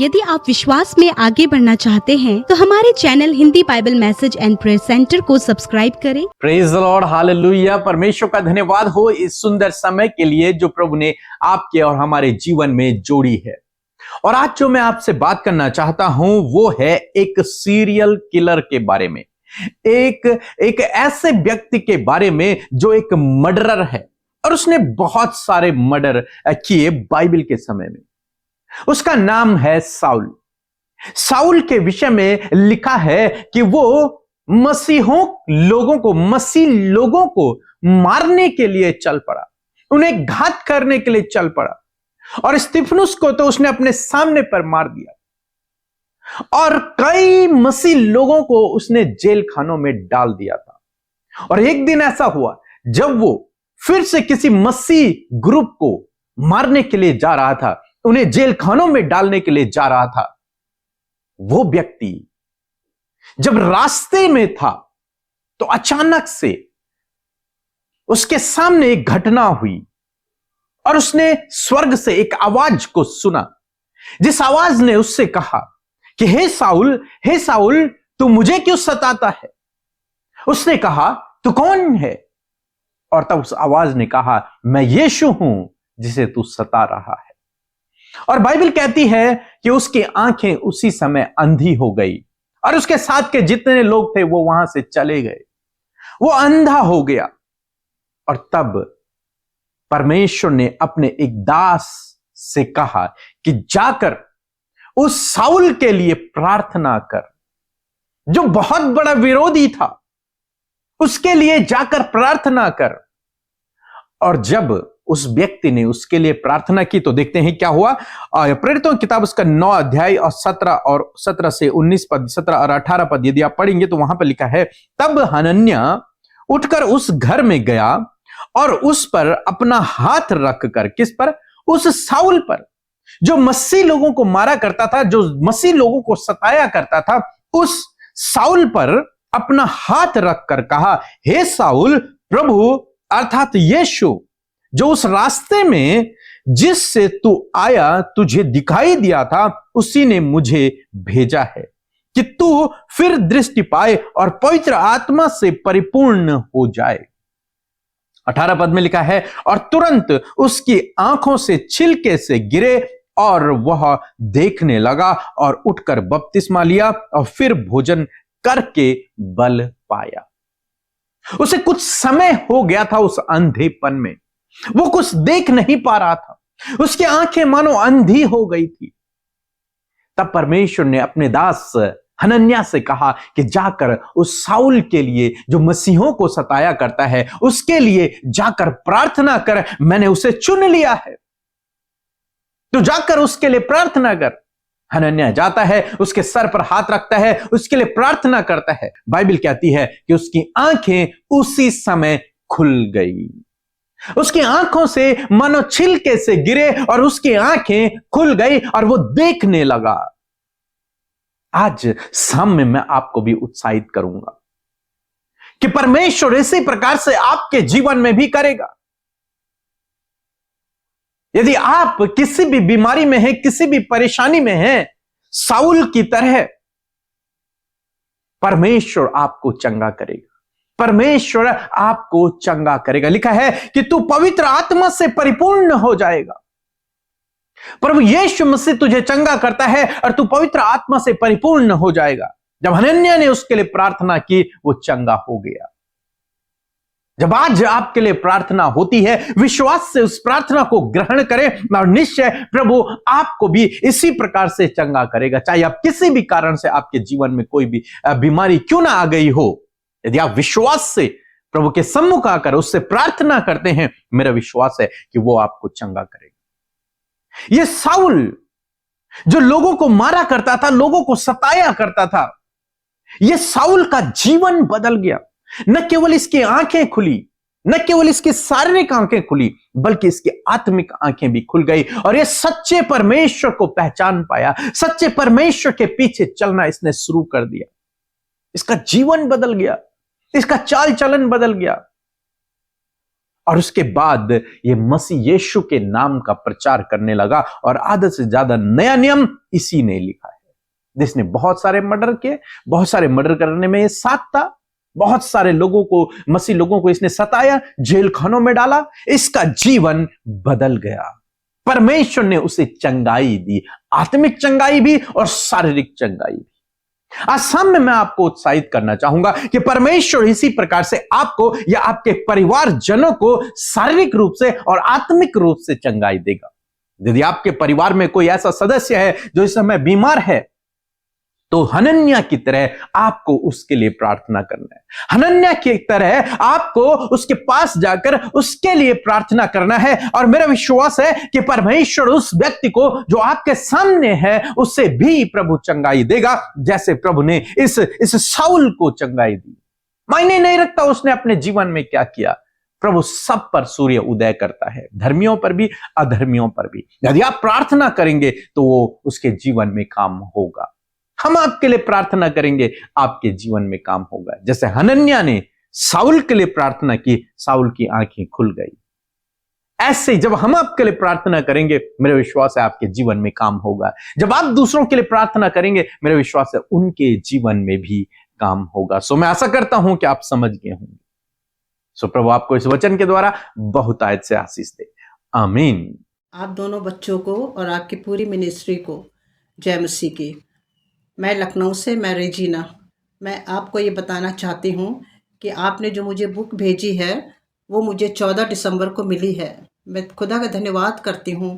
यदि आप विश्वास में आगे बढ़ना चाहते हैं तो हमारे channel Hindi Bible message and prayer centre को सब्सक्राइब करें। Praise the Lord, hallelujah. परमेश्वर का धन्यवाद हो इस सुंदर समय के लिए जो प्रभु ने आपके और हमारे जीवन में जोड़ी है। और आज जो मैं आपसे बात करना चाहता हूं वो है एक सीरियल किलर के बारे में, एक ऐसे व्यक्ति के बारे में जो एक मर्डरर है और उसने बहुत सारे मर्डर किए बाइबल के समय में। उसका नाम है साउल। साउल के विषय में लिखा है कि वो मसीह लोगों को मारने के लिए चल पड़ा, उन्हें घात करने के लिए चल पड़ा। और स्तिफनुस को तो उसने अपने सामने पर मार दिया और कई मसीह लोगों को उसने जेल खानों में डाल दिया था। और एक दिन ऐसा हुआ जब वो फिर से किसी मसीह ग्रुप को मारने के लिए जा रहा था, उन्हें जेल खानों में डालने के लिए जा रहा था। वो व्यक्ति जब रास्ते में था तो अचानक से उसके सामने एक घटना हुई और उसने स्वर्ग से एक आवाज को सुना, जिस आवाज ने उससे कहा कि हे साउल तू मुझे क्यों सताता है। उसने कहा तू कौन है? और तब उस आवाज ने कहा मैं यीशु हूं जिसे तू सता रहा है। और बाइबल कहती है कि उसकी आंखें उसी समय अंधी हो गई और उसके साथ के जितने लोग थे वो वहां से चले गए। वो अंधा हो गया। और तब परमेश्वर ने अपने एक दास से कहा कि जाकर उस साउल के लिए प्रार्थना कर, जो बहुत बड़ा विरोधी था, उसके लिए जाकर प्रार्थना कर। और जब उस व्यक्ति ने उसके लिए प्रार्थना की तो देखते हैं क्या हुआ। प्रेरितों की किताब उसका 9 अध्याय और 17 से 19 पद, 17 और 18 पद यदि आप पढ़ेंगे तो वहां पर लिखा है, तब हनन्याह उठकर उस घर में गया और उस पर अपना हाथ रखकर, किस पर? उस साउल पर, जो मसीह लोगों को मारा करता था, जो मसीह लोगों को सताया करता था, उस साउल पर अपना हाथ रखकर कहा, हे साउल, प्रभु अर्थात यीशु जो उस रास्ते में जिससे तू आया तुझे दिखाई दिया था, उसी ने मुझे भेजा है कि तू फिर दृष्टि पाए और पवित्र आत्मा से परिपूर्ण हो जाए। 18 पद में लिखा है, और तुरंत उसकी आंखों से छिलके से गिरे और वह देखने लगा और उठकर बपतिस्मा लिया और फिर भोजन करके बल पाया। उसे कुछ समय हो गया था उस अंधेपन में, वो कुछ देख नहीं पा रहा था, उसकी आंखें मानो अंधी हो गई थी। तब परमेश्वर ने अपने दास हनन्याह से कहा कि जाकर उस साउल के लिए जो मसीहों को सताया करता है, उसके लिए जाकर प्रार्थना कर, मैंने उसे चुन लिया है, तो जाकर उसके लिए प्रार्थना कर। हनन्याह जाता है, उसके सर पर हाथ रखता है, उसके लिए प्रार्थना करता है। बाइबल कहती है कि उसकी आंखें उसी समय खुल गई, उसकी आंखों से मानो छिलके से गिरे और उसकी आंखें खुल गई और वो देखने लगा। आज शाम में मैं आपको भी उत्साहित करूंगा कि परमेश्वर इसी प्रकार से आपके जीवन में भी करेगा। यदि आप किसी भी बीमारी में हैं, किसी भी परेशानी में हैं, साउल की तरह परमेश्वर आपको चंगा करेगा, परमेश्वर आपको चंगा करेगा। लिखा है कि तू पवित्र आत्मा से परिपूर्ण हो जाएगा। प्रभु यीशु मसीह तुझे चंगा करता है और तू पवित्र आत्मा से परिपूर्ण हो जाएगा। जब हनन्याह ने उसके लिए प्रार्थना की, वो चंगा हो गया। जब आज आपके लिए प्रार्थना होती है, विश्वास से उस प्रार्थना को ग्रहण करें और निश्चय प्रभु आपको भी इसी प्रकार से चंगा करेगा। चाहे आप किसी भी कारण से आपके जीवन में कोई भी बीमारी क्यों ना आ गई हो, यदि आप विश्वास से प्रभु के सम्मुख आकर उससे प्रार्थना करते हैं, मेरा विश्वास है कि वो आपको चंगा करेगा। ये साउल जो लोगों को मारा करता था, लोगों को सताया करता था, ये साउल का जीवन बदल गया। न केवल इसकी आंखें खुली, न केवल इसकी शारीरिक आंखें खुली, बल्कि इसकी आत्मिक आंखें भी खुल गई और ये सच्चे परमेश्वर को पहचान पाया, सच्चे परमेश्वर के पीछे चलना इसने शुरू कर दिया। इसका जीवन बदल गया, इसका चाल चलन बदल गया। और उसके बाद ये मसीह यीशु के नाम का प्रचार करने लगा और आधा से ज्यादा नया नियम इसी ने लिखा है, जिसने बहुत सारे मर्डर किए, बहुत सारे मर्डर करने में ये साथ था, बहुत सारे लोगों को, मसीह लोगों को इसने सताया, जेल खानों में डाला, इसका जीवन बदल गया। परमेश्वर ने उसे चंगाई दी, आत्मिक चंगाई भी और शारीरिक चंगाई भी। आज शाम में मैं आपको उत्साहित करना चाहूंगा कि परमेश्वर इसी प्रकार से आपको या आपके परिवारजनों को शारीरिक रूप से और आत्मिक रूप से चंगाई देगा। यदि आपके परिवार में कोई ऐसा सदस्य है जो इस समय बीमार है, तो हनन्याह की तरह आपको उसके लिए प्रार्थना करना है। हनन्याह की तरह आपको उसके पास जाकर उसके लिए प्रार्थना करना है। और मेरा विश्वास है कि परमेश्वर उस व्यक्ति को जो आपके सामने है उससे भी प्रभु चंगाई देगा, जैसे प्रभु ने इस शाऊल को चंगाई दी। मायने नहीं रखता उसने अपने जीवन में क्या किया, प्रभु सब पर सूर्य उदय करता है, धर्मियों पर भी अधर्मियों पर भी। यदि आप प्रार्थना करेंगे तो वो उसके जीवन में काम होगा। हम आपके लिए प्रार्थना करेंगे, आपके जीवन में काम होगा। जैसे हनन्याह ने शाऊल के लिए प्रार्थना की, शाऊल की आंखें खुल गई, ऐसे जब हम आपके लिए प्रार्थना करेंगे, मेरा विश्वास है आपके जीवन में काम होगा। जब आप दूसरों के लिए प्रार्थना करेंगे, मेरा विश्वास है उनके जीवन में भी काम होगा। सो मैं आशा करता हूं कि आप समझ गए होंगे। सो प्रभु आपको इस वचन के द्वारा बहुत आयत से आशीष दे। आमीन। आप दोनों बच्चों को और आपकी पूरी मिनिस्ट्री को जय मसीह की। मैं लखनऊ से, मैं रेजीना, मैं आपको ये बताना चाहती हूँ कि आपने जो मुझे बुक भेजी है वो मुझे 14 दिसंबर को मिली है। मैं खुदा का धन्यवाद करती हूँ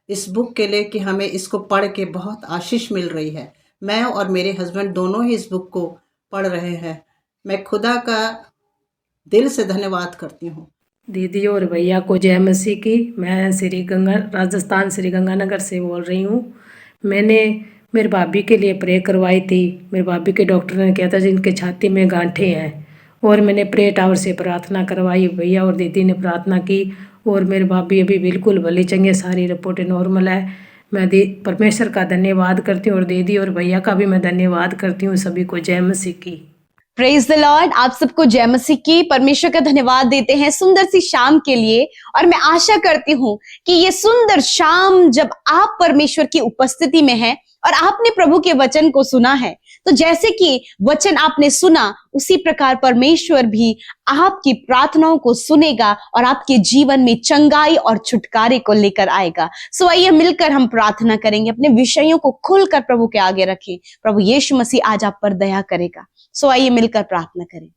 इस बुक के लिए कि हमें इसको पढ़ के बहुत आशीष मिल रही है। मैं और मेरे हस्बैंड दोनों ही इस बुक को पढ़ रहे हैं। मैं खुदा का दिल से धन्यवाद करती हूँ। दीदी और भैया को जय मसीह की। मैं राजस्थान श्री गंगानगर से बोल रही हूँ। मैंने मेरी भाभी के लिए प्रे करवाई थी। मेरी भाभी के डॉक्टर ने कहा था जिनके छाती में गांठें हैं, और मैंने प्रे टावर से प्रार्थना करवाई। भैया और दीदी ने प्रार्थना की और मेरी भाभी अभी बिल्कुल भली चंगे, सारी रिपोर्टें नॉर्मल है। मैं परमेश्वर का धन्यवाद करती हूँ और दीदी और भैया का भी मैं धन्यवाद करती हूँ। सभी को जय मसीह की। Praise the Lord. आप सबको जय मसीह की। परमेश्वर का धन्यवाद देते हैं सुंदर सी शाम के लिए। और मैं आशा करती हूँ कि ये सुंदर शाम जब आप परमेश्वर की उपस्थिति में हैं और आपने प्रभु के वचन को सुना है, तो जैसे कि वचन आपने सुना उसी प्रकार परमेश्वर भी आपकी प्रार्थनाओं को सुनेगा और आपके जीवन में चंगाई और छुटकारे को लेकर आएगा। सो आइए मिलकर हम प्रार्थना करेंगे, अपने विषयों को खुलकर प्रभु के आगे रखें। प्रभु यीशु मसीह आज आप पर दया करेगा। सो आइए मिलकर प्रार्थना करें।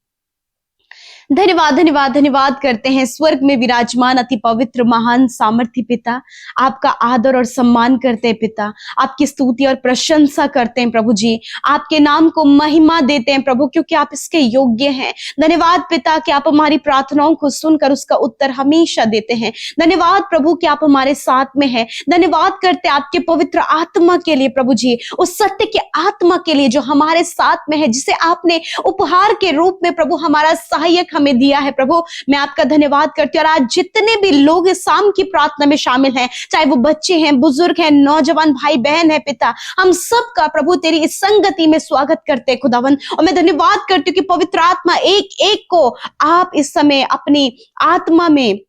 धन्यवाद धन्यवाद धन्यवाद करते हैं स्वर्ग में विराजमान अति पवित्र महान सामर्थ्य पिता, आपका आदर और सम्मान करते हैं पिता, आपकी स्तुति और प्रशंसा करते हैं प्रभु जी, आपके नाम को महिमा देते हैं प्रभु, क्योंकि आप इसके योग्य हैं। धन्यवाद पिता कि आप हमारी प्रार्थनाओं को सुनकर उसका उत्तर हमेशा देते हैं। धन्यवाद प्रभु कि आप हमारे साथ में हैं। धन्यवाद करते हैं आपके पवित्र आत्मा के लिए प्रभु जी, उस सत्य के आत्मा के लिए जो हमारे साथ में है, जिसे आपने उपहार के रूप में प्रभु हमारा सहायक हमें दिया है। प्रभु मैं आपका धन्यवाद करती हूँ। और आज जितने भी लोग इस शाम की प्रार्थना में शामिल हैं, चाहे वो बच्चे हैं, बुजुर्ग हैं, नौजवान भाई बहन है पिता, हम सब का प्रभु तेरी इस संगति में स्वागत करते हैं खुदावन। और मैं धन्यवाद करती हूँ कि पवित्र आत्मा एक एक को आप इस समय अपनी आत्मा में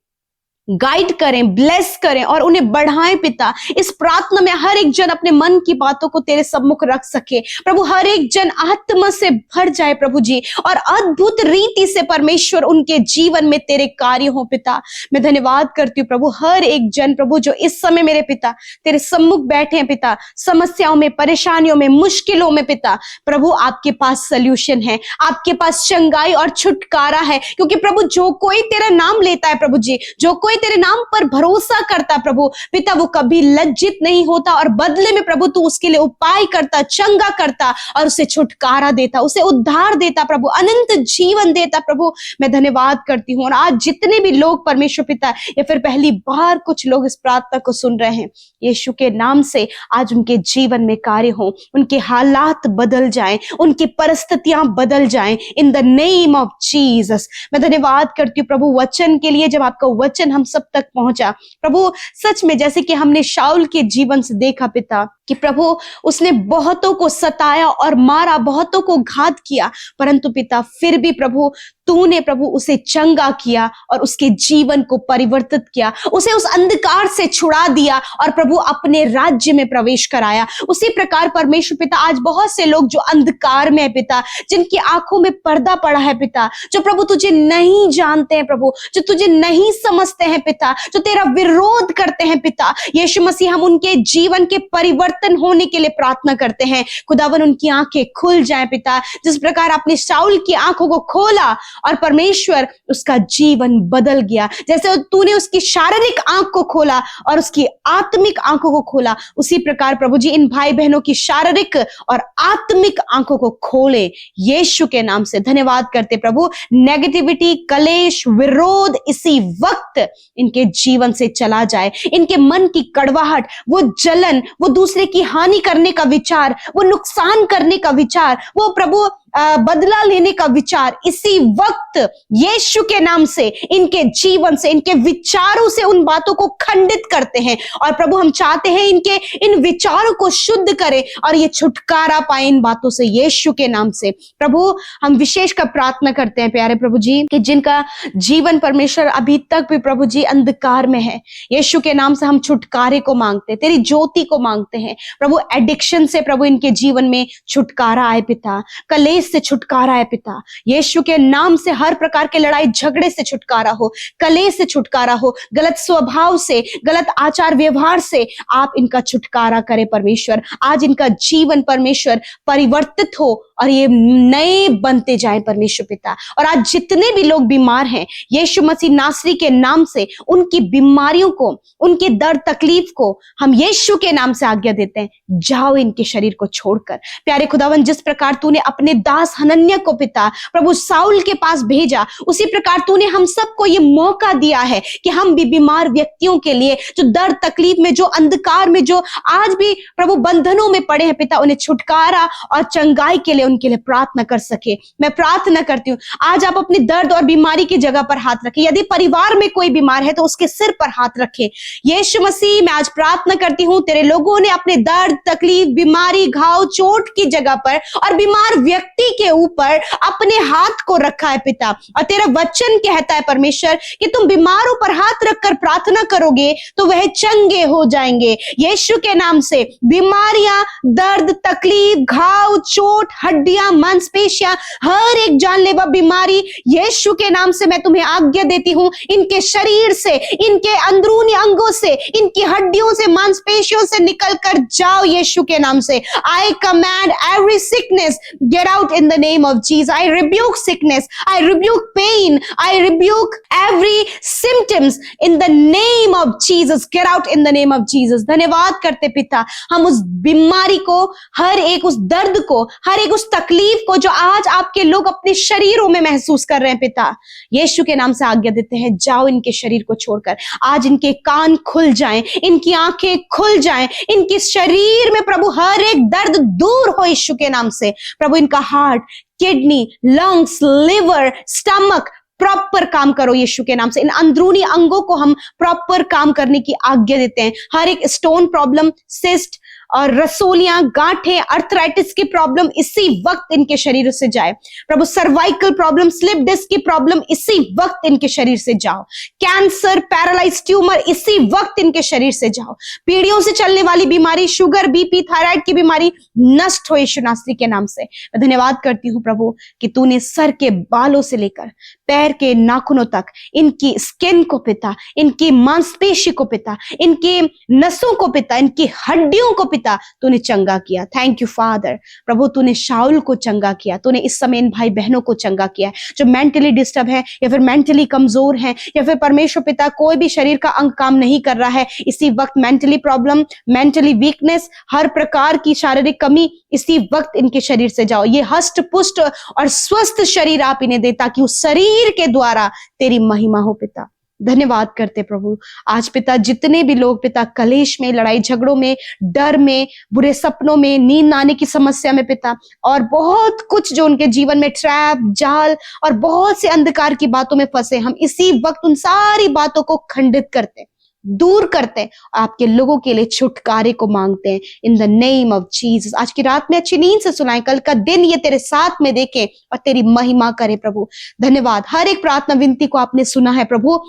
गाइड करें, ब्लेस करें और उन्हें बढ़ाएं पिता। इस प्रार्थना में हर एक जन अपने मन की बातों को तेरे सम्मुख रख सके प्रभु, हर एक जन आत्मा से भर जाए प्रभु जी, और अद्भुत रीति से परमेश्वर उनके जीवन में तेरे कार्य हो पिता। मैं धन्यवाद करती हूँ प्रभु हर एक जन प्रभु जो इस समय मेरे पिता तेरे सम्मुख बैठे हैं पिता, समस्याओं में, परेशानियों में, मुश्किलों में पिता, प्रभु आपके पास सल्यूशन है, आपके पास चंगाई और छुटकारा है। क्योंकि प्रभु जो कोई तेरा नाम लेता है प्रभु जी, जो कोई तेरे नाम पर भरोसा करता प्रभु पिता, वो कभी लज्जित नहीं होता, और बदले में प्रभु तू उसके लिए उपाय करता, चंगा करता और उसे छुटकारा देता, उसे उद्धार देता प्रभु, अनंत जीवन देता प्रभु। मैं धन्यवाद करती हूँ। और आज जितने भी लोग परमेश्वर पिता या फिर पहली बार कुछ लोग इस प्रार्थना को सुन रहे हैं, यीशु के नाम से आज उनके जीवन में कार्य हो, उनके हालात बदल जाएं, उनकी परिस्थितियां बदल जाएं in the name of Jesus. मैं धन्यवाद करती हूँ प्रभु वचन के लिए। जब आपका वचन हम हम सब तक पहुंचा। प्रभु सच में जैसे कि हमने शाऊल के जीवन से देखा पिता कि प्रभु उसने बहुतों को सताया और मारा, बहुतों को घात किया, परंतु पिता फिर भी प्रभु तूने प्रभु उसे चंगा किया और उसके जीवन को परिवर्तित किया, उसे उस अंधकार से छुड़ा दिया और प्रभु अपने राज्य में प्रवेश कराया। उसी प्रकार परमेश्वर पिता आज बहुत से लोग जो अंधकार में है पिता, जिनकी आंखों में पर्दा पड़ा है पिता, जो प्रभु तुझे नहीं जानते हैं प्रभु, जो तुझे नहीं समझते हैं पिता, जो तेरा विरोध करते हैं पिता, यीशु मसीह हम उनके जीवन के परिवर्तन होने के लिए प्रार्थना करते हैं। खुदावन उनकी आंखें खुल जाएं पिता, जिस प्रकार आपने शाऊल की आंखों को खोला और परमेश्वर उसका जीवन बदल गया, जैसे तूने उसकी शारीरिक आंख को खोला और उसकी आत्मिक आंखों को खोला, उसी प्रकार प्रभु जी इन भाई बहनों की शारीरिक और आत्मिक आंखों को खोले यीशु के नाम से। धन्यवाद करते प्रभु, नेगेटिविटी, कलेश, विरोध इसी वक्त इनके जीवन से चला जाए। इनके मन की कड़वाहट, वो जलन, वो दूसरे की हानि करने का विचार, वो नुकसान करने का विचार, वो प्रभु बदला लेने का विचार इसी वक्त यीशु के नाम से इनके जीवन से, इनके विचारों से उन बातों को खंडित करते हैं। और प्रभु हम चाहते हैं इनके इन विचारों को शुद्ध करें और ये छुटकारा पाए इन बातों से यीशु के नाम से। प्रभु हम विशेष कर प्रार्थना करते हैं प्यारे प्रभु जी कि जिनका जीवन परमेश्वर अभी तक भी प्रभु जी अंधकार में है, यीशु के नाम से हम छुटकारे को मांगते हैं, तेरी ज्योति को मांगते हैं प्रभु। एडिक्शन से प्रभु इनके जीवन में छुटकारा आए पिता, कलेश से छुटकारा है पिता, यीशु के नाम से हर प्रकार के लड़ाई झगड़े से छुटकारा हो, कलेश से छुटकारा हो, गलत स्वभाव से, गलत आचार व्यवहार से आप इनका छुटकारा करें परमेश्वर। आज इनका जीवन परमेश्वर परिवर्तित हो और ये नए बनते जाए परमेश्वर पिता। और आज जितने भी लोग बीमार हैं यीशु मसीह नासरी के नाम से उनकी बीमारियों को, उनके दर्द तकलीफ को हम यीशु के नाम से आज्ञा देते हैं, जाओ इनके शरीर को छोड़कर। प्यारे खुदावन जिस प्रकार तूने अपने दास हनन्याह को पिता प्रभु शाऊल के पास भेजा, उसी प्रकार तूने हम सबको ये मौका दिया है कि हम भी बीमार व्यक्तियों के लिए, जो दर्द तकलीफ में, जो अंधकार में, जो आज भी प्रभु बंधनों में पड़े हैं पिता, उन्हें छुटकारा और चंगाई के लिए उनके लिए प्रार्थना कर सके। मैं प्रार्थना करती हूँ आज आप अपने दर्द और बीमारी की जगह पर हाथ रखें। यदि परिवार में कोई बीमार है तो उसके सिर पर हाथ रखें। यीशु मसीह मैं आज प्रार्थना करती हूँ, तेरे लोगों ने अपने दर्द, तकलीफ, बीमारी, घाव, चोट की जगह पर और बीमार व्यक्ति के ऊपर अपने हाथ को रखा है पिता। और तेरा वचन कहता है परमेश्वर कि तुम बीमारों पर हाथ रखकर प्रार्थना करोगे तो वह चंगे हो जाएंगे। यीशु के नाम से बीमारियां, दर्द, तकलीफ, घाव, चोट, हड्डियां, मांसपेशियां, हर एक जानलेवा बीमारी यीशु के नाम से मैं तुम्हें आज्ञा देती हूं, इनके शरीर से, इनके अंदरूनी अंगों से, इनकी हड्डियों से, मांसपेशियों से निकल कर जाओ यीशु के नाम से। आई command every sickness get out in the name of Jesus. I rebuke sickness, I rebuke pain, I rebuke every symptoms in the name of Jesus. Get out in the name of Jesus. धन्यवाद करते पिता, हम उस बीमारी को, हर एक उस दर्द को, हर एक उस तकलीफ को जो आज आपके लोग अपने शरीरों में महसूस कर रहे हैं पिता, यीशु के नाम से आज्ञा देते हैं, जाओ इनके शरीर को छोड़कर। आज इनके कान खुल जाएं, इनकी आंखें खुल जाएं, इनके शरीर में प्रभु हर एक दर्द दूर हो यीशु के नाम से। प्रभु इनका heart, kidney, lungs, liver, stomach proper काम करो यीशु के नाम से। इन अंदरूनी अंगों को हम प्रॉपर काम करने की आज्ञा देते हैं। हर एक स्टोन प्रॉब्लम, सिस्ट और रसोलियां, गांठें, अर्थराइटिस की प्रॉब्लम इसी वक्त इनके शरीर से जाए। प्रभु सर्वाइकल प्रॉब्लम, स्लिप डिस्क की प्रॉब्लम इसी वक्त इनके शरीर से जाओ। कैंसर, पैरालाइज, ट्यूमर इसी वक्त इनके शरीर से जाओ। पीढ़ियों से चलने वाली बीमारी, शुगर, बीपी, थायराइड की बीमारी नष्ट हो यीशु नासरी के नाम से। मैं धन्यवाद करती हूँ प्रभु कि तूने सर के बालों से लेकर पैर के नाखूनों तक इनकी स्किन को पिता, इनकी मांसपेशी को पिता, इनके नसों को पिता, इनकी हड्डियों को पिता तूने चंगा किया। Thank you father. प्रभु तूने शाऊल को चंगा किया, तूने इस समय इन भाई बहनों को चंगा किया जो मेंटली डिस्टर्ब है या फिर मेंटली कमजोर है या फिर परमेश्वर पिता कोई भी शरीर का अंग काम नहीं कर रहा है। इसी वक्त मेंटली प्रॉब्लम, मेंटली वीकनेस, हर प्रकार की शारीरिक कमी इसी वक्त इनके शरीर से जाओ। ये हष्ट पुष्ट और स्वस्थ शरीर आप इन्हें दे ताकि उस शरीर के द्वारा तेरी महिमा हो पिता। धन्यवाद करते प्रभु। आज पिता जितने भी लोग पिता कलेश में, लड़ाई झगड़ों में, डर में, बुरे सपनों में, नींद न आने की समस्या में पिता, और बहुत कुछ जो उनके जीवन में ट्रैप, जाल और बहुत से अंधकार की बातों में फंसे, हम इसी वक्त उन सारी बातों को खंडित करते, दूर करते हैं, आपके लोगों के लिए छुटकारे को मांगते हैं in the name of Jesus. आज की रात में अच्छी नींद से सुनाए, कल का दिन ये तेरे साथ में देखें और तेरी महिमा करे प्रभु। धन्यवाद, हर एक प्रार्थना विनती को आपने सुना है प्रभु,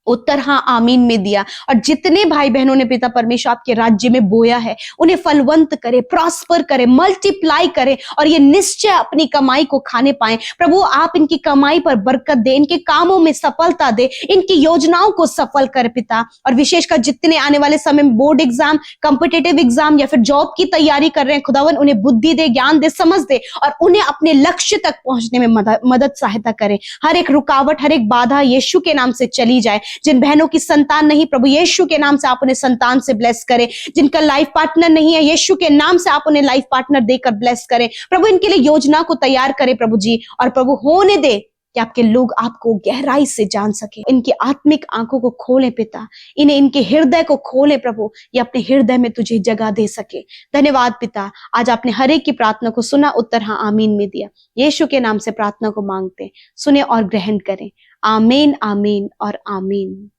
उत्तर हाँ आमीन में दिया। और जितने भाई बहनों ने पिता परमेश्वर आपके राज्य में बोया है, उन्हें फलवंत करे, प्रॉस्पर करे, मल्टीप्लाई करे, और ये निश्चय अपनी कमाई को खाने पाए प्रभु। आप इनकी कमाई पर बरकत दे, इनके कामों में सफलता दे, इनकी योजनाओं को सफल करे पिता। और विशेषकर जितने आने वाले समय में बोर्ड एग्जाम, कॉम्पिटिटिव एग्जाम या फिर जॉब की तैयारी कर रहे हैं, खुदावन उन्हें बुद्धि दे, ज्ञान दे, समझ दे, और उन्हें अपने लक्ष्य तक पहुंचने में मदद सहायता करे। हर एक रुकावट, हर एक बाधा यीशु के नाम से चली जाए। जिन बहनों की संतान नहीं, प्रभु यीशु के नाम से आप उन्हें संतान से ब्लेस करें। जिनका लाइफ पार्टनर नहीं है, यीशु के नाम से आप उन्हें लाइफ पार्टनर देकर ब्लेस करें प्रभु। इनके लिए योजना को तैयार करें प्रभु जी, और प्रभु होने दे कि आपके लोग आपको गहराई से जान सके। इनकी आत्मिक आंखों को खोलें पिता, इन्हें इनके हृदय को खोलें प्रभु, ये अपने हृदय में तुझे जगह दे सके। धन्यवाद पिता, आज आपने हर एक की प्रार्थना को सुना, उत्तर हाँ आमीन में दिया। यीशु के नाम से प्रार्थना को मांगते, सुने और ग्रहण करें। आमीन, आमीन और आमीन।